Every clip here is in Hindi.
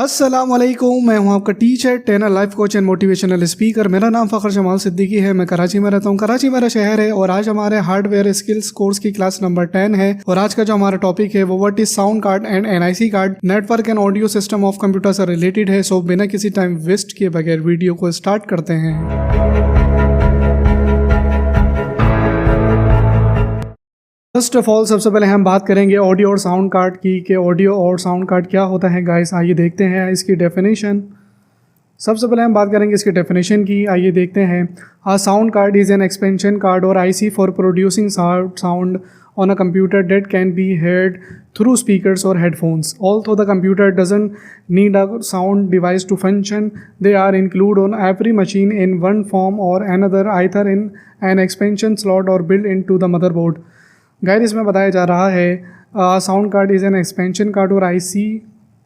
अस्सलामुअलैकुम, मैं हूं आपका teacher, trainer, life coach and motivational speaker. मेरा नाम फ़खर जमाल सिद्दीकी है। मैं कराची में रहता हूं। कराची मेरा शहर है और आज हमारे हार्डवेयर स्किल्स कोर्स की क्लास नंबर 10 है। और आज का जो हमारा टॉपिक है वो what is sound card and NIC card, network and audio system of computer से रिलेटेड है। सो बिना किसी टाइम वेस्ट किए बगैर वीडियो को स्टार्ट करते हैं। फर्स्ट ऑफ ऑल सबसे पहले हम बात करेंगे ऑडियो और साउंड कार्ड की कि ऑडियो और साउंड कार्ड क्या होता है। गाइस आइए देखते हैं इसकी डेफिनेशन। सबसे पहले हम बात करेंगे इसकी डेफिनेशन की। आइए देखते हैं। A sound card is an expansion card और IC for producing sound on a computer that can be heard through speakers or headphones. Although the computer doesn't need a sound device to function, they are included on every machine in one form or another, either in an expansion slot or built into the motherboard. Guys इसमें बताया जा रहा है sound card is an expansion card और आईसी,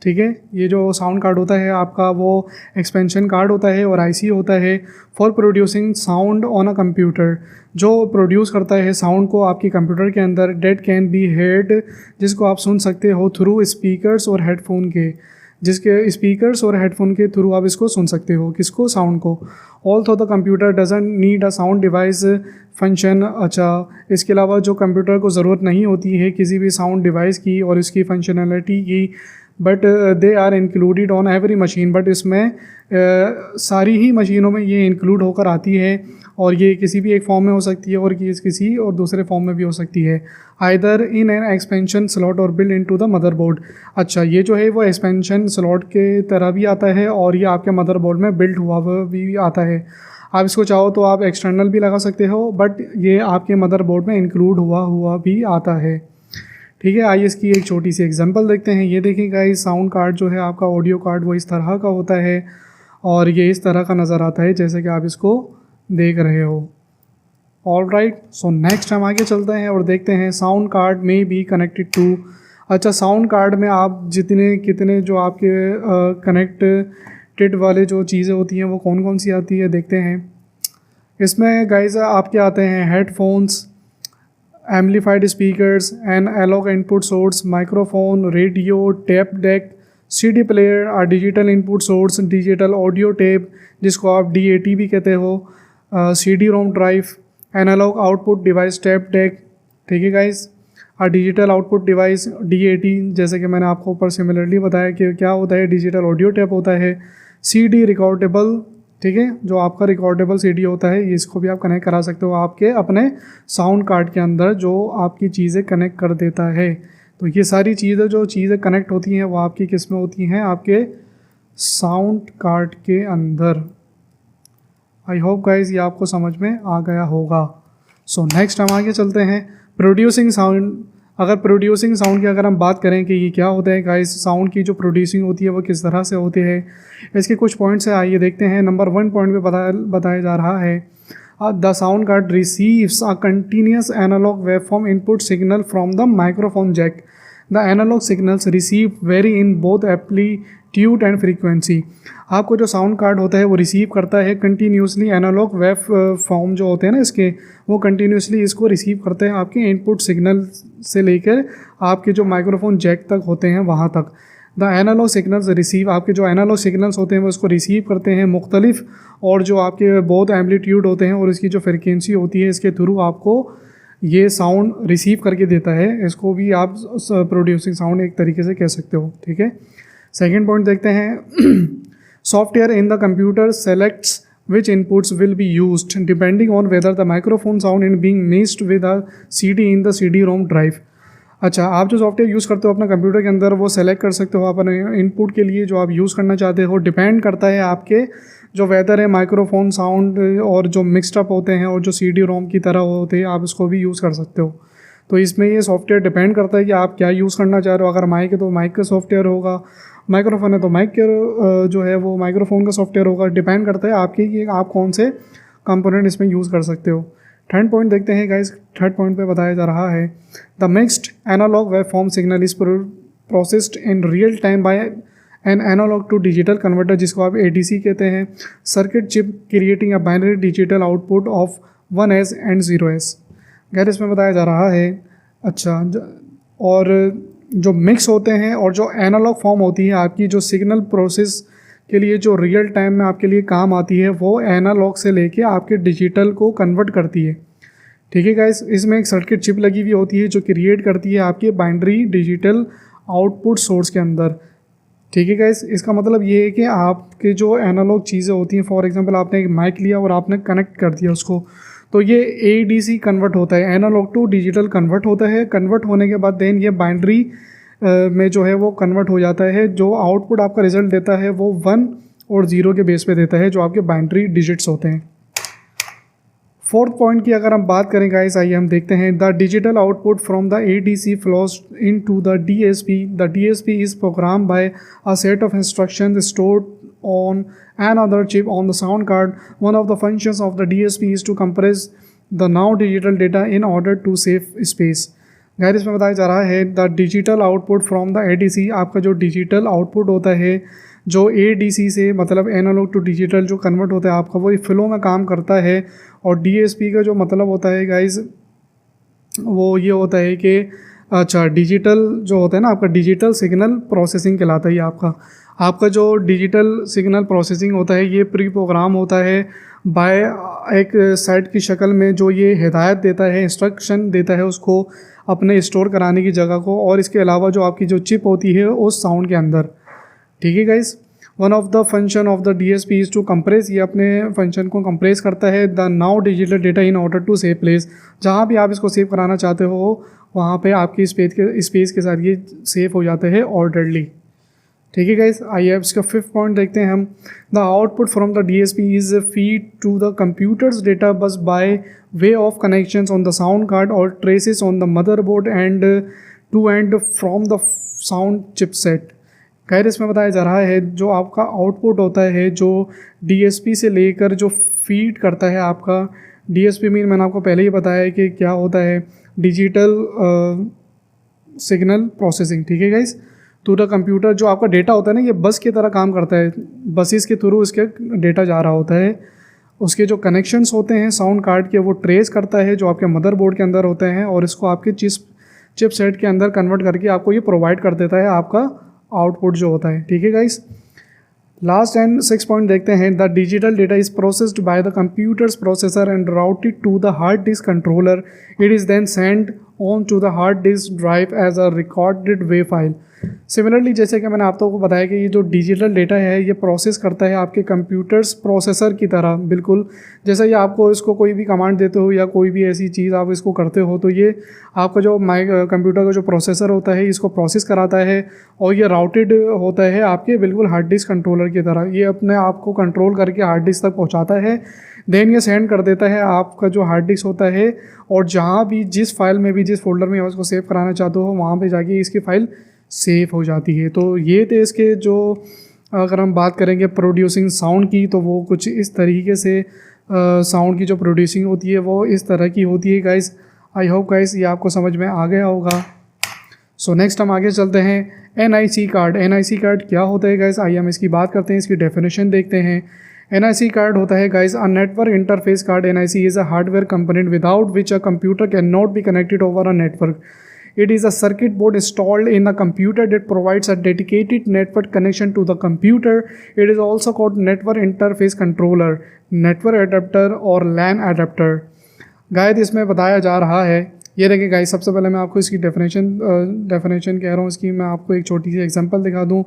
ठीक है। ये जो साउंड कार्ड होता है आपका वो एक्सपेंशन कार्ड होता है और आईसी होता है for producing sound on a computer, जो प्रोड्यूस करता है साउंड को आपकी कंप्यूटर के अंदर, डेट कैन बी हेड, जिसको आप सुन सकते हो थ्रू स्पीकर्स और हेडफोन के, जिसके स्पीकर्स और हेडफोन के थ्रू आप इसको सुन सकते हो। किसको? साउंड को। Although the computer doesn't need a sound device function. अच्छा, इसके अलावा जो कंप्यूटर को ज़रूरत नहीं होती है किसी भी साउंड डिवाइस की और इसकी फंक्शनैलिटी की, but they are included on every machine, but इसमें सारी ही मशीनों में ये इंक्लूड होकर आती है और ये किसी भी एक फॉर्म में हो सकती है और किसी और दूसरे फॉर्म में भी हो सकती है। Either in an expansion slot और बिल्ड इनटू द मदरबोर्ड। अच्छा, ये जो है वो एक्सपेंशन स्लॉट के तरह भी आता है और ये आपके मदरबोर्ड में बिल्ड हुआ भी आता है। आप इसको चाहो तो आप एक्सटर्नल भी लगा सकते हो, बट ये आपके मदरबोर्ड में इंक्लूड हुआ भी आता है, ठीक है। आइए इसकी एक छोटी सी एग्जांपल देखते हैं। ये देखिए गाइस, साउंड कार्ड जो है आपका ऑडियो कार्ड वो इस तरह का होता है और ये इस तरह का नज़र आता है जैसे कि आप इसको देख रहे हो। ऑल राइट, सो नेक्स्ट हम आगे चलते हैं और देखते हैं साउंड कार्ड में बी कनेक्टेड टू। अच्छा, साउंड कार्ड में आप कितने जो आपके कनेक्टेड वाले जो चीज़ें होती हैं वो कौन कौन सी आती है देखते हैं। इसमें गाइस आपके आते हैं headphones, amplified speakers, an analog input source, microphone, radio, tape deck, CD player, और digital input source, digital audio tape जिसको आप डीएटी भी कहते हो, CD ROM drive, analog output device tape deck, ठीक है गाइस। और डिजिटल आउटपुट डिवाइस डीएटी, जैसे कि मैंने आपको ऊपर सिमिलरली बताया कि क्या होता है, डिजिटल ऑडियो टेप होता है। सीडी रिकॉर्डेबल, ठीक है, जो आपका रिकॉर्डेबल सीडी होता है, इसको भी आप कनेक्ट करा सकते हो आपके अपने साउंड कार्ड के अंदर, जो आपकी चीज़ें कनेक्ट कर देता है। तो ये सारी चीज़ें जो चीज़ें कनेक्ट होती हैं वो आपकी किस में होती हैं? आपके साउंड कार्ड के अंदर। आई होप गाइज ये आपको समझ में आ गया होगा। सो नेक्स्ट हम आगे चलते हैं। Producing sound. प्रोड्यूसिंग साउंड की अगर हम बात करें कि ये क्या होता है गाइस, साउंड की जो प्रोड्यूसिंग होती है वो किस तरह से होती है, इसके कुछ पॉइंट्स हैं, आइए देखते हैं। नंबर 1 पॉइंट में बताया जा रहा है the sound card receives a continuous analog waveform input signal from the microphone jack. The analog signals receive vary in both amplitude and frequency. आपको जो साउंड कार्ड होता है वो रिसीव करता है कंटिन्यूसली, एनालॉग वेव फॉर्म जो होते हैं ना इसके, वो कंटिन्यूसली इसको रिसीव करते हैं आपके इनपुट सिग्नल से लेकर आपके जो माइक्रोफोन जैक तक होते हैं वहाँ तक। द एनालॉग सिग्नल्स रिसीव, आपके जो एनालॉग सिग्नल्स होते हैं वो इसको रिसीव करते हैं मुख्तलिफ, और जो आपके बहुत एम्पलीट्यूड होते हैं और इसकी जो फ्रिक्वेंसी होती है इसके थ्रू आपको ये साउंड रिसीव करके देता है। इसको भी आप प्रोड्यूसिंग साउंड एक तरीके से कह सकते हो, ठीक है। सेकेंड पॉइंट देखते हैं। Software in the computer selects which inputs will be used depending on whether the microphone sound is being mixed with a CD in the CD-ROM drive। अच्छा, आप जो सॉफ्टवेयर यूज़ करते हो अपना कंप्यूटर के अंदर वो सेलेक्ट कर सकते हो अपने इनपुट के लिए जो आप यूज़ करना चाहते हो। डिपेंड करता है आपके जो वेदर है, माइक्रोफोन साउंड और जो मिक्सड अप होते हैं और जो CD-ROM की तरह होते हैं, आप इसको भी यूज़ कर सकते हो। तो इसमें ये सॉफ्टवेयर डिपेंड करता है कि आप क्या यूज़ करना चाह रहे हो। अगर माइक है तो माइक का सॉफ्टवेयर होगा, माइक्रोफोन है तो माइक के जो है वो माइक्रोफोन का सॉफ्टवेयर होगा। डिपेंड करता है आपके कि आप कौन से कंपोनेंट इसमें यूज़ कर सकते हो। थर्ड पॉइंट देखते हैं गाइस। थर्ड पॉइंट पे बताया जा रहा है the mixed analogue wave form signal is processed in real time by an analogue to digital converter, जिसको आप ADC कहते हैं, circuit chip creating a binary digital output of 1S and 0S। गैर इसमें बताया जा रहा है। अच्छा, और जो मिक्स होते हैं और जो एनालॉग फॉर्म होती है आपकी, जो सिग्नल प्रोसेस के लिए जो रियल टाइम में आपके लिए काम आती है, वो एनालॉग से लेके आपके डिजिटल को कन्वर्ट करती है। ठीक है गाइस, इसमें एक सर्किट चिप लगी हुई होती है जो क्रिएट करती है आपके बाइनरी डिजिटल आउटपुट सोर्स के अंदर। ठीक है गाइस, इसका मतलब ये है कि आपके जो एनालॉग चीज़ें होती हैं, फॉर एग्जांपल आपने एक माइक लिया और आपने कनेक्ट कर दिया उसको, तो ये ADC कन्वर्ट होता है, एनालॉग टू डिजिटल कन्वर्ट होता है। कन्वर्ट होने के बाद देन ये बाइनरी में जो है वो कन्वर्ट हो जाता है। जो आउटपुट आपका रिजल्ट देता है वो 1 और 0 के बेस पे देता है, जो आपके बाइनरी डिजिट्स होते हैं। फोर्थ पॉइंट की अगर हम बात करें गाइस, आइए हम देखते हैं। The digital output from the ADC flows into the DSP। The DSP is program by a set of instruction stored on another chip on the sound card. One of the functions of the DSP is to compress the now digital data in order to save space. Guys, इसमें बताया जा रहा है the digital output from the ADC, आपका जो डिजिटल आउटपुट होता है जो ADC से मतलब एनालॉग टू डिजिटल जो कन्वर्ट होता है आपका, वो फ्लो में काम करता है। और DSP का जो मतलब होता है गाइस, वो ये होता है कि अच्छा डिजिटल जो होता है ना आपका, डिजिटल सिग्नल प्रोसेसिंग कहलाता है। आपका जो डिजिटल सिग्नल प्रोसेसिंग होता है ये प्री प्रोग्राम होता है बाय एक सेट की शक्ल में, जो ये हिदायत देता है, इंस्ट्रक्शन देता है उसको अपने स्टोर कराने की जगह को, और इसके अलावा जो आपकी जो चिप होती है उस साउंड के अंदर। ठीक है guys, one of the function of the DSP is to compress, ये अपने फंक्शन को कंप्रेस करता है the now digital data in order to save place. जहाँ भी आप इसको सेव कराना चाहते हो वहाँ पे आपकी स्पेस के साथ ये सेव हो जाता है ऑर्डरली। ठीक है गाइस, आइए अब इसका फिफ्थ पॉइंट देखते हैं हम। The output from the DSP is feed to the computers data bus by way of connections on the sound card और traces on the motherboard and to and from the sound chipset. Guys, इसमें बताया जा रहा है जो आपका आउटपुट होता है जो DSP से लेकर जो फीड करता है आपका, DSP मीन मैंने आपको पहले ही बताया है कि क्या होता है, डिजिटल सिग्नल प्रोसेसिंग। ठीक है गाइस, टू द कंप्यूटर जो आपका डेटा होता है ना, ये बस की तरह काम करता है, बसेस के थ्रू इसके डेटा जा रहा होता है। उसके जो कनेक्शंस होते हैं साउंड कार्ड के, वो ट्रेस करता है जो आपके मदरबोर्ड के अंदर होते हैं, और इसको आपके चिप सेट के अंदर कन्वर्ट करके आपको ये प्रोवाइड कर देता है आपका आउटपुट जो होता है। ठीक है गाइस, लास्ट एंड 6 पॉइंट देखते हैं। The digital data is processed by the computer's processor and routed to the hard disk controller. It is then send on to the hard disk drive as a recorded wave file. Similarly जैसे कि मैंने आप लोगों को बताया कि ये जो डिजिटल डेटा है ये प्रोसेस करता है आपके कंप्यूटर्स प्रोसेसर की तरह, बिल्कुल जैसे ये आपको इसको कोई भी कमांड देते हो या कोई भी ऐसी चीज़ आप इसको करते हो, तो ये आपका जो कंप्यूटर का जो प्रोसेसर होता है इसको प्रोसेस कराता है, और ये राउटेड होता है आपके बिल्कुल हार्ड डिस्क कंट्रोलर की तरह। ये अपने आप को कंट्रोल करके हार्ड डिस्क तक पहुँचाता है, देन ये सेंड कर देता है आपका जो हार्ड डिस्क होता है, और जहाँ भी जिस फाइल में भी जिस फोल्डर में उसको सेव कराना चाहते हो वहाँ पे जाके इसकी फ़ाइल सेव हो जाती है। तो ये थे इसके जो, अगर हम बात करेंगे प्रोड्यूसिंग साउंड की, तो वो कुछ इस तरीके से साउंड की जो प्रोड्यूसिंग होती है वो इस तरह की होती है गाइस। आई होप गाइस ये आपको समझ में आ गया होगा। सो नेक्स्ट हम आगे चलते हैं। NIC card. NIC कार्ड क्या होता है गाइस, आइए हम इसकी बात करते हैं, इसकी डेफिनेशन देखते हैं। NIC कार्ड होता है guys a network interface card. NIC is a hardware component without which a computer can not be connected over a network. It is a circuit board installed in a computer that provides a dedicated network connection to the computer. It is also called network interface controller, network adapter और LAN adapter. गाइस इसमें बताया जा रहा है, ये देखिए गाइस, सबसे पहले मैं आपको इसकी डेफिनेशन कह रहा हूँ इसकी, मैं आपको एक छोटी सी एग्जांपल दिखा दूँ।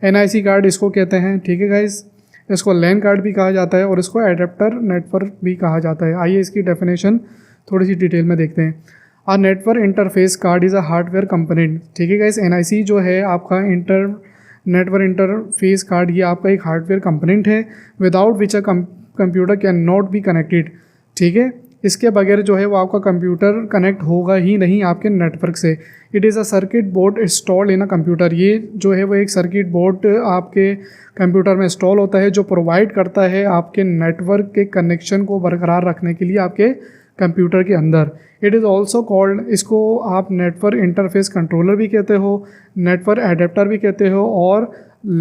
NIC कार्ड इसको कहते हैं, ठीक है गाइस, इसको LAN कार्ड भी कहा जाता है और इसको एडेप्टर नेटवर्क भी कहा जाता है। आइए इसकी डेफिनेशन थोड़ी सी डिटेल में देखते हैं। A network interface card is a hardware component. ठीक है गाइस, NIC जो है आपका नेटवर्क इंटरफेस कार्ड, ये आपका एक हार्डवेयर कंपोनेंट है without which a computer can not be connected. ठीक है, इसके बगैर जो है वो आपका कंप्यूटर कनेक्ट होगा ही नहीं आपके नेटवर्क से। It is a circuit board installed in a computer. ये जो है वो एक सर्किट बोर्ड आपके कंप्यूटर में इंस्टॉल होता है जो प्रोवाइड करता है आपके नेटवर्क के कनेक्शन को बरकरार रखने के लिए आपके कंप्यूटर के अंदर। इट इज़ ऑल्सो कॉल्ड, इसको आप नेटवर्क इंटरफेस कंट्रोलर भी कहते हो, नेटवर्क एडेप्टर भी कहते हो और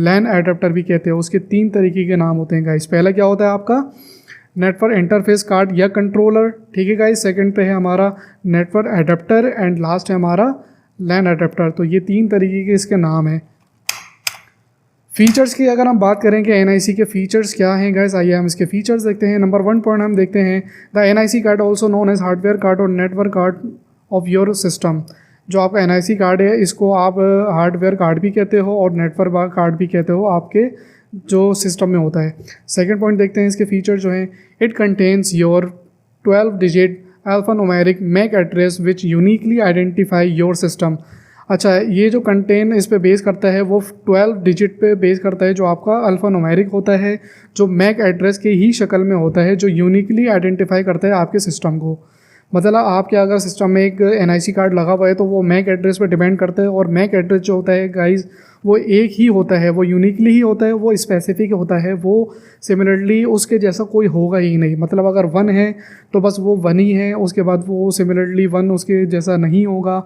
LAN एडेप्टर भी कहते हो। उसके 3 तरीके के नाम होते हैं गाइस। पहला क्या होता है आपका नेटवर्क इंटरफेस कार्ड या कंट्रोलर, ठीक है गाइस। सेकंड पे है हमारा नेटवर्क एडेप्टर एंड लास्ट है हमारा लैन अडेप्टर। तो ये 3 तरीके के इसके नाम हैं। फीचर्स की अगर हम बात करें कि NIC के फीचर्स क्या हैं गाइस, आइए हम इसके फीचर्स देखते हैं। नंबर 1 पॉइंट हम देखते हैं, the NIC card also known as hardware card और network card of your system. जो आपका NIC कार्ड है इसको आप हार्डवेयर कार्ड भी कहते हो और नेटवर्क कार्ड भी कहते हो आपके जो सिस्टम में होता है। सेकंड पॉइंट देखते हैं इसके फीचर जो हैं, it contains your 12 digit alphanumeric MAC address which uniquely identify your system. अच्छा, ये जो कंटेन इस पे बेस करता है वो 12 डिजिट पे बेस करता है, जो आपका अल्फ़ान्यूमेरिक होता है, जो मैक एड्रेस के ही शक्ल में होता है, जो यूनिकली आइडेंटिफाई करता है आपके सिस्टम को। मतलब आपके अगर सिस्टम में एक NIC कार्ड लगा हुआ है तो वो मैक एड्रेस पे डिपेंड करता है, और मैक एड्रेस जो होता है गाइस वो एक ही होता है, वो यूनिकली ही होता है, वो स्पेसिफिक होता है, वो सिमिलरली उसके जैसा कोई होगा ही नहीं। मतलब अगर 1 है तो बस वो 1 ही है, उसके बाद वो सिमिलरली 1 उसके जैसा नहीं होगा,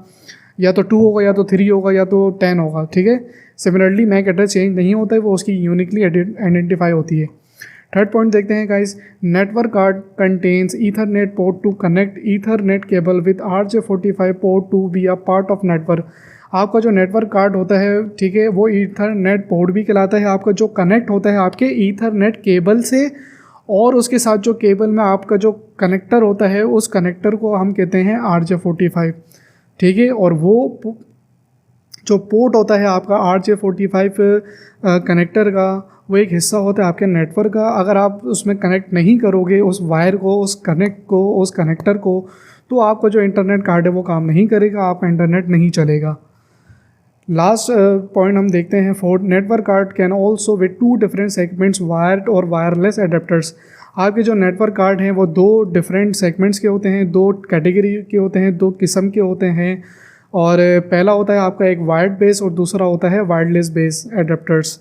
या तो 2 होगा, या तो 3 होगा, या तो 10 होगा, ठीक है। सिमिलरली मैक एड्रेस चेंज नहीं होता है, वो उसकी यूनिकली आइडेंटिफाई होती है। थर्ड पॉइंट देखते हैं guys, network card contains Ethernet port to connect Ethernet cable with RJ45 port to be a part of network. आपका जो नेटवर्क कार्ड होता है, ठीक है, वो ईथरनेट पोर्ट भी कहलाता है, आपका जो कनेक्ट होता है आपके ईथरनेट केबल से, और उसके साथ जो केबल में आपका जो कनेक्टर होता है उस कनेक्टर को हम कहते हैं RJ45, ठीक है। और वो जो पोर्ट होता है आपका RJ45 कनेक्टर का, वो एक हिस्सा होता है आपके नेटवर्क का। अगर आप उसमें कनेक्ट नहीं करोगे उस वायर को, उस कनेक्ट को, उस कनेक्टर को, तो आपका जो इंटरनेट कार्ड है वो काम नहीं करेगा, आपका इंटरनेट नहीं चलेगा। लास्ट पॉइंट हम देखते हैं, fourth, network card can also with 2 different segments wired और वायरलेस एडेप्टर्स। आपके जो नेटवर्क कार्ड हैं वो 2 डिफरेंट सेगमेंट्स के होते हैं, 2 कैटेगरी के होते हैं, 2 किस्म के होते हैं। और पहला होता है आपका एक वायर्ड बेस और दूसरा होता है वायरलेस बेस एडेप्टर्स।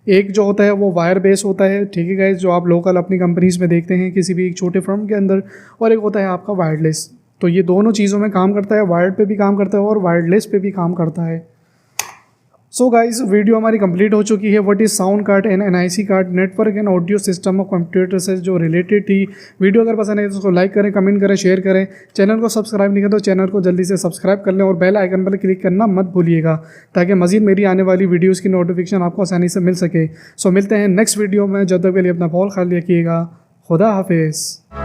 एक जो होता है वो वायर बेस होता है, ठीक है गाइस, जो आप लोकल अपनी कंपनीज़ में देखते हैं किसी भी एक छोटे फर्म के अंदर, और एक होता है आपका वायरलेस। तो ये दोनों चीज़ों में काम करता है, वायर्ड पे भी काम करता है और वायरलेस पे भी काम करता है। सो गाइस, वीडियो हमारी कंप्लीट हो चुकी है। What is sound card and NIC card, network and audio system of computer से जो रिलेटेड थी। वीडियो अगर पसंद है तो उसको लाइक करें, कमेंट करें, शेयर करें। चैनल को सब्सक्राइब नहीं किया तो चैनल को जल्दी से सब्सक्राइब कर लें और बेल आइकन पर क्लिक करना मत भूलिएगा, ताकि मजीद मेरी आने वाली वीडियोज़ की नोटिफिकेशन आपको आसानी से मिल सके। सो मिलते हैं नेक्स्ट वीडियो में, जब तक के लिए अपना बहुत ख्याल रखिएगा। खुदा हाफिज़।